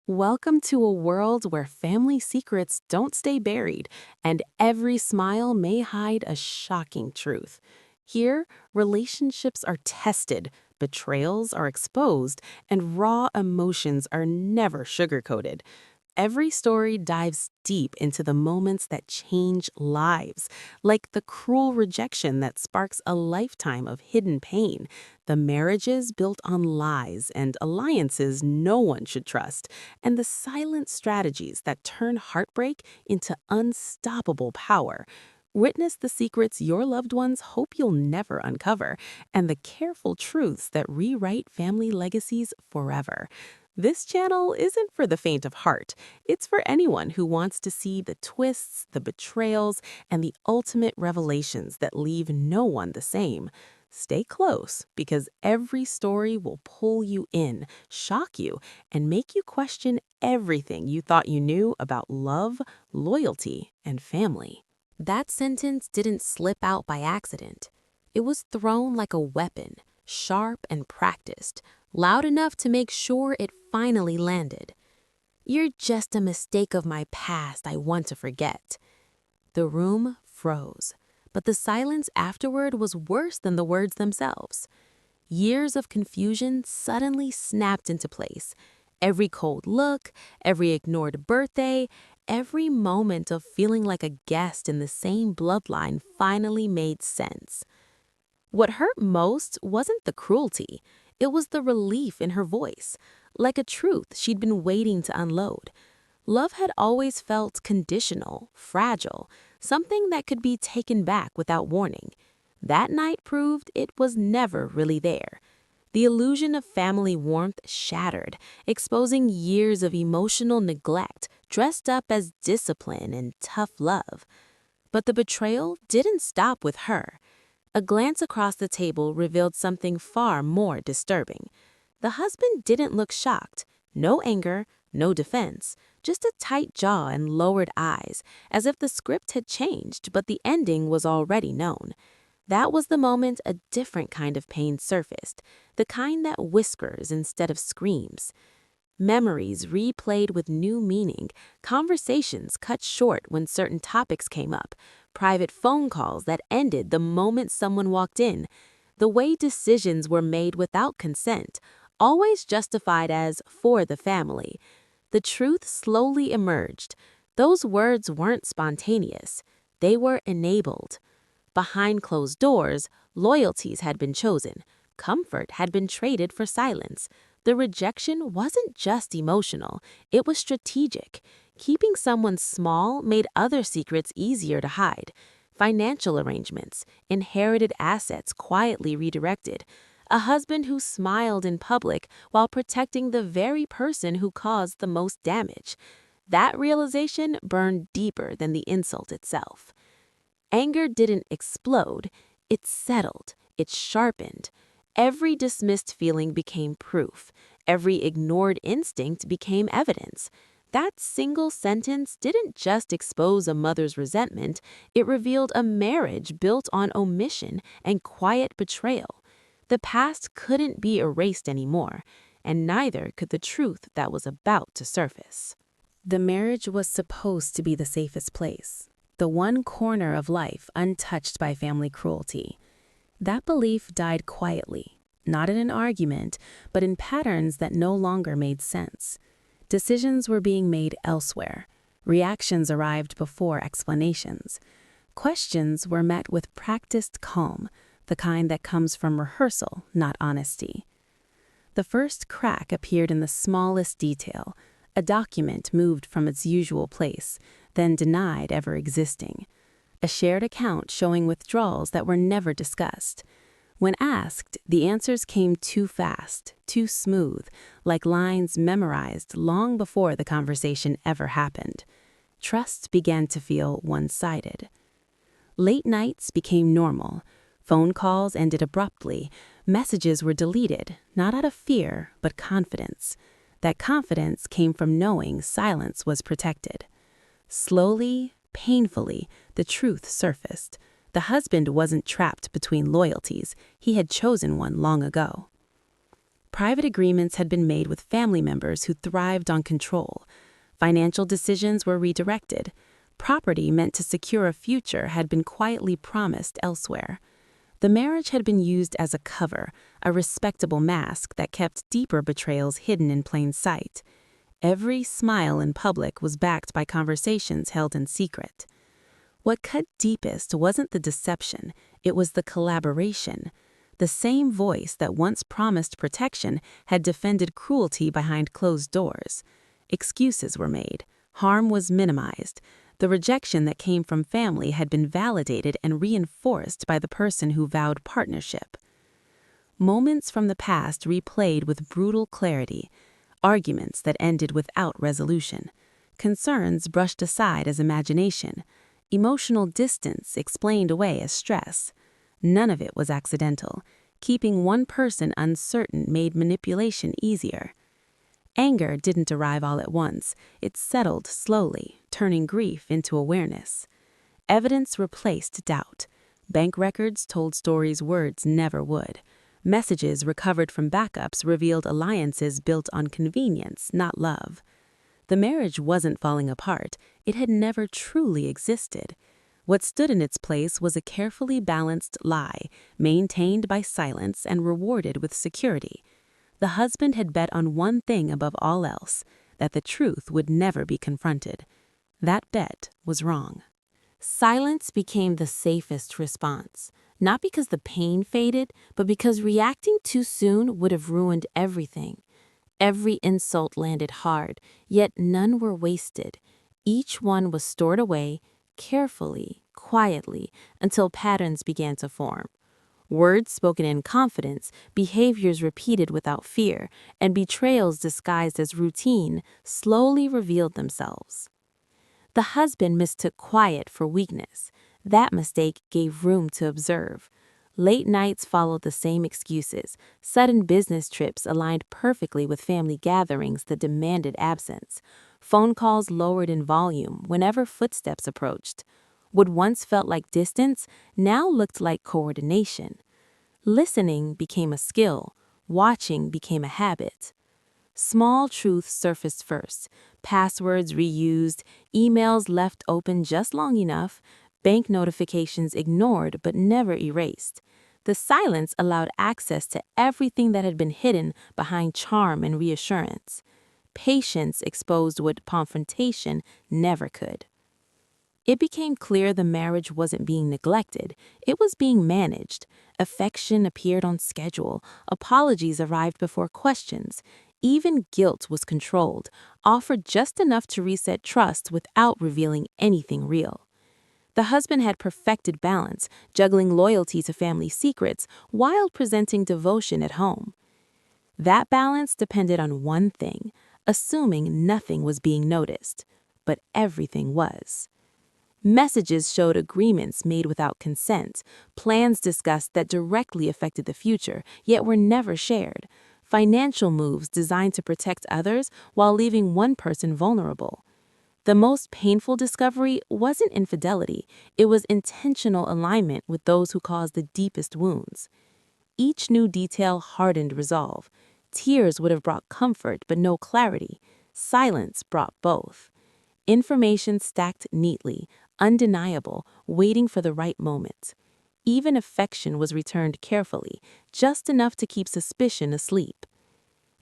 Welcome to a world where family secrets don't stay buried and every smile may hide a shocking truth. Here, relationships are tested, betrayals are exposed, and raw emotions are never sugarcoated. Every story dives deep into the moments that change lives, like the cruel rejection that sparks a lifetime of hidden pain, the marriages built on lies and alliances no one should trust, and the silent strategies that turn heartbreak into unstoppable power. Witness the secrets your loved ones hope you'll never uncover, and the careful truths that rewrite family legacies forever. This channel isn't for the faint of heart. It's for anyone who wants to see the twists, the betrayals, and the ultimate revelations that leave no one the same. Stay close because every story will pull you in, shock you, and make you question everything you thought you knew about love, loyalty, and family. That sentence didn't slip out by accident. It was thrown like a weapon, sharp and practiced, loud enough to make sure it finally landed. "You're just a mistake of my past I want to forget." The room froze, but the silence afterward was worse than the words themselves. Years of confusion suddenly snapped into place. Every cold look, every ignored birthday, every moment of feeling like a guest in the same bloodline finally made sense. What hurt most wasn't the cruelty, it was the relief in her voice, like a truth she'd been waiting to unload. Love had always felt conditional, fragile, something that could be taken back without warning. That night proved it was never really there. The illusion of family warmth shattered, exposing years of emotional neglect dressed up as discipline and tough love. But the betrayal didn't stop with her. A glance across the table revealed something far more disturbing. The husband didn't look shocked. No anger, no defense, just a tight jaw and lowered eyes, as if the script had changed but the ending was already known. That was the moment a different kind of pain surfaced, the kind that whispers instead of screams. Memories replayed with new meaning, conversations cut short when certain topics came up, private phone calls that ended the moment someone walked in, the way decisions were made without consent, always justified as "for the family." The truth slowly emerged. Those words weren't spontaneous. They were enabled. Behind closed doors, loyalties had been chosen. Comfort had been traded for silence. The rejection wasn't just emotional, it was strategic. Keeping someone small made other secrets easier to hide. Financial arrangements, inherited assets quietly redirected. A husband who smiled in public while protecting the very person who caused the most damage. That realization burned deeper than the insult itself. Anger didn't explode, it settled, it sharpened. Every dismissed feeling became proof. Every ignored instinct became evidence. That single sentence didn't just expose a mother's resentment, it revealed a marriage built on omission and quiet betrayal. The past couldn't be erased anymore, and neither could the truth that was about to surface. The marriage was supposed to be the safest place, the one corner of life untouched by family cruelty. That belief died quietly, not in an argument, but in patterns that no longer made sense. Decisions were being made elsewhere. Reactions arrived before explanations. Questions were met with practiced calm, the kind that comes from rehearsal, not honesty. The first crack appeared in the smallest detail. A document moved from its usual place, then denied ever existing. A shared account showing withdrawals that were never discussed. When asked, the answers came too fast, too smooth, like lines memorized long before the conversation ever happened. Trust began to feel one-sided. Late nights became normal. Phone calls ended abruptly. Messages were deleted, not out of fear, but confidence. That confidence came from knowing silence was protected. Slowly, painfully, the truth surfaced. The husband wasn't trapped between loyalties. He had chosen one long ago. Private agreements had been made with family members who thrived on control. Financial decisions were redirected. Property meant to secure a future had been quietly promised elsewhere. The marriage had been used as a cover, a respectable mask that kept deeper betrayals hidden in plain sight. Every smile in public was backed by conversations held in secret. What cut deepest wasn't the deception, it was the collaboration. The same voice that once promised protection had defended cruelty behind closed doors. Excuses were made. Harm was minimized. The rejection that came from family had been validated and reinforced by the person who vowed partnership. Moments from the past replayed with brutal clarity. Arguments that ended without resolution. Concerns brushed aside as imagination. Emotional distance explained away as stress. None of it was accidental. Keeping one person uncertain made manipulation easier. Anger didn't arrive all at once. It settled slowly, turning grief into awareness. Evidence replaced doubt. Bank records told stories words never would. Messages recovered from backups revealed alliances built on convenience, not love. The marriage wasn't falling apart. It had never truly existed. What stood in its place was a carefully balanced lie, maintained by silence and rewarded with security. The husband had bet on one thing above all else, that the truth would never be confronted. That bet was wrong. Silence became the safest response, not because the pain faded, but because reacting too soon would have ruined everything. Every insult landed hard, yet none were wasted. Each one was stored away, carefully, quietly, until patterns began to form. Words spoken in confidence, behaviors repeated without fear, and betrayals disguised as routine slowly revealed themselves. The husband mistook quiet for weakness. That mistake gave room to observe. Late nights followed the same excuses. Sudden business trips aligned perfectly with family gatherings that demanded absence. Phone calls lowered in volume whenever footsteps approached. What once felt like distance now looked like coordination. Listening became a skill. Watching became a habit. Small truths surfaced first. Passwords reused, emails left open just long enough, bank notifications ignored but never erased. The silence allowed access to everything that had been hidden behind charm and reassurance. Patience exposed what confrontation never could. It became clear the marriage wasn't being neglected, it was being managed. Affection appeared on schedule, apologies arrived before questions. Even guilt was controlled, offered just enough to reset trust without revealing anything real. The husband had perfected balance, juggling loyalty to family secrets while presenting devotion at home. That balance depended on one thing, assuming nothing was being noticed, but everything was. Messages showed agreements made without consent, plans discussed that directly affected the future, yet were never shared, financial moves designed to protect others while leaving one person vulnerable. The most painful discovery wasn't infidelity, it was intentional alignment with those who caused the deepest wounds. Each new detail hardened resolve. Tears would have brought comfort but no clarity. Silence brought both. Information stacked neatly, undeniable, waiting for the right moment. Even affection was returned carefully, just enough to keep suspicion asleep.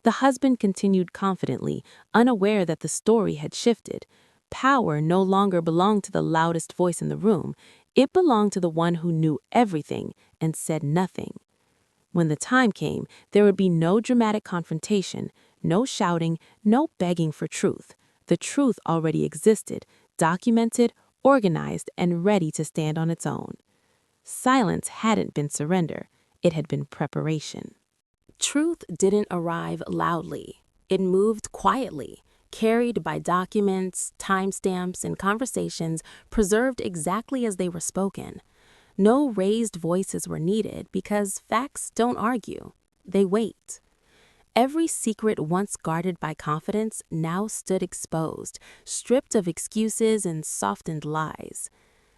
The husband continued confidently, unaware that the story had shifted. Power no longer belonged to the loudest voice in the room. It belonged to the one who knew everything and said nothing. When the time came, there would be no dramatic confrontation, no shouting, no begging for truth. The truth already existed, documented, organized, and ready to stand on its own. Silence hadn't been surrender, it had been preparation. Truth didn't arrive loudly. It moved quietly, carried by documents, timestamps, and conversations preserved exactly as they were spoken. No raised voices were needed because facts don't argue, they wait. Every secret once guarded by confidence now stood exposed, stripped of excuses and softened lies.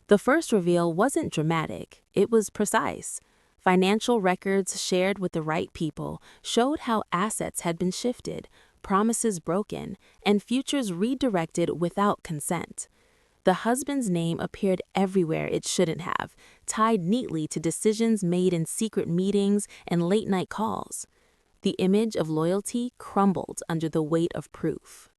The first reveal wasn't dramatic, it was precise. Financial records shared with the right people showed how assets had been shifted, promises broken, and futures redirected without consent. The husband's name appeared everywhere it shouldn't have, tied neatly to decisions made in secret meetings and late-night calls. The image of loyalty crumbled under the weight of proof.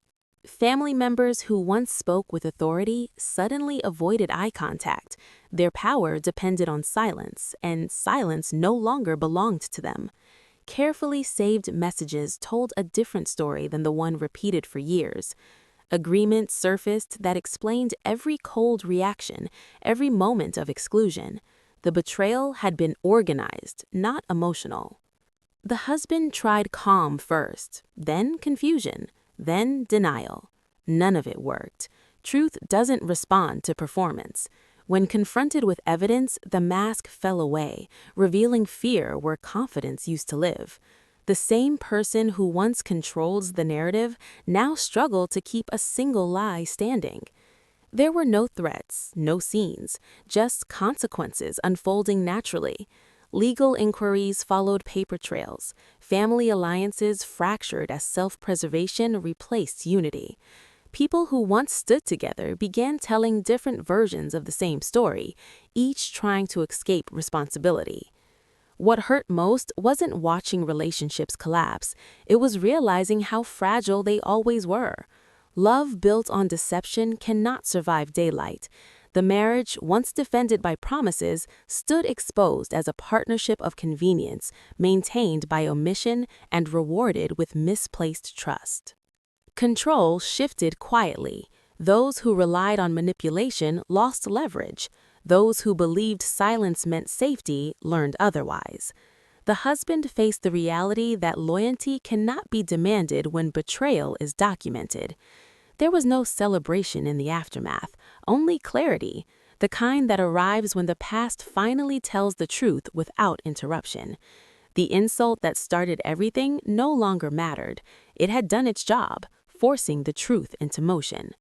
Family members who once spoke with authority suddenly avoided eye contact. Their power depended on silence, and silence no longer belonged to them. Carefully saved messages told a different story than the one repeated for years. Agreements surfaced that explained every cold reaction, every moment of exclusion. The betrayal had been organized, not emotional. The husband tried calm first, then confusion, then denial. None of it worked. Truth doesn't respond to performance. When confronted with evidence, the mask fell away, revealing fear where confidence used to live. The same person who once controlled the narrative now struggled to keep a single lie standing. There were no threats, no scenes, just consequences unfolding naturally. Legal inquiries followed paper trails. Family alliances fractured as self-preservation replaced unity. People who once stood together began telling different versions of the same story, each trying to escape responsibility. What hurt most wasn't watching relationships collapse, it was realizing how fragile they always were. Love built on deception cannot survive daylight. The marriage, once defended by promises, stood exposed as a partnership of convenience, maintained by omission and rewarded with misplaced trust. Control shifted quietly. Those who relied on manipulation lost leverage. Those who believed silence meant safety learned otherwise. The husband faced the reality that loyalty cannot be demanded when betrayal is documented. There was no celebration in the aftermath, only clarity, the kind that arrives when the past finally tells the truth without interruption. The insult that started everything no longer mattered. It had done its job, forcing the truth into motion.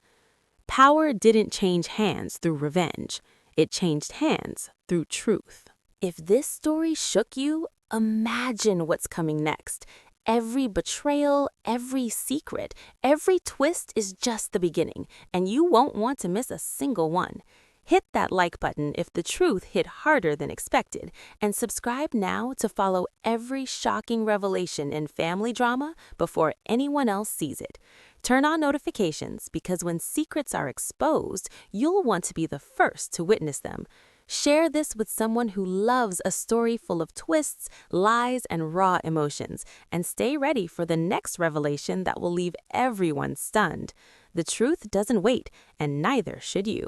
Power didn't change hands through revenge. It changed hands through truth. If this story shook you, imagine what's coming next. Every betrayal, every secret, every twist is just the beginning, and you won't want to miss a single one. Hit that like button if the truth hit harder than expected, and subscribe now to follow every shocking revelation in family drama before anyone else sees it. Turn on notifications because when secrets are exposed, you'll want to be the first to witness them. Share this with someone who loves a story full of twists, lies, and raw emotions, and stay ready for the next revelation that will leave everyone stunned. The truth doesn't wait, and neither should you.